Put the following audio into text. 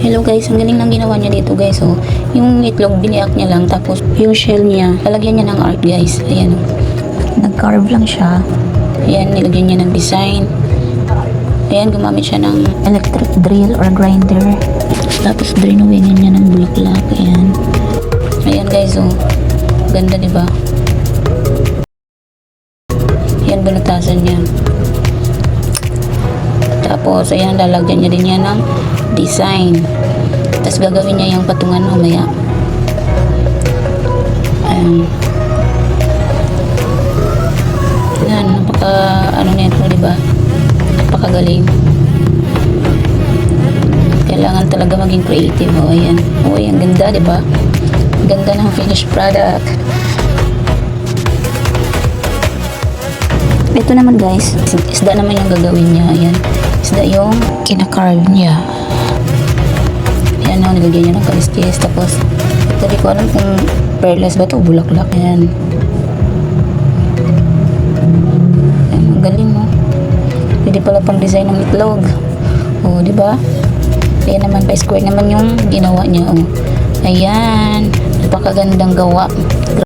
Hello guys, ang galing lang ginawa niya dito guys. Oh, yung itlog biniak niya lang, tapos yung shell niya, lalagyan niya ng art guys. Ayan oh. Nag-carve lang siya. Ayan, nilagyan niya ng design. Ayan, gumamit siya ng electric drill or grinder. Tapos drinawingin niya ng bulaklak. Ayan. Ayan guys, oh. Ganda, di ba? Ayan, bunutasan niya. Tapos, ayan, lalagyan niya din yan ng design. Tapos gagawin niya yung patungan mamaya. Ayan. Ayan, napaka, ano nito, di ba? Napakagaling. Kailangan talaga maging creative. Oh, ayan. Oh, ayan, ganda, di ba? Ganda ng finished product. Ito naman guys, isda naman yung gagawin niya. Ayan. Isda yung kinakarve niya. Ayan o, nilagyan niya ng kaliskis. Tapos, ito di ko alam kung perlas ba ito o bulaklak. Ayan. Ayan, ang galing mo. Pwede pala pang design ng itlog. O, di ba? Ayan naman, pa-square naman yung ginawa niya. O. Ayan. Napakagandang gawa.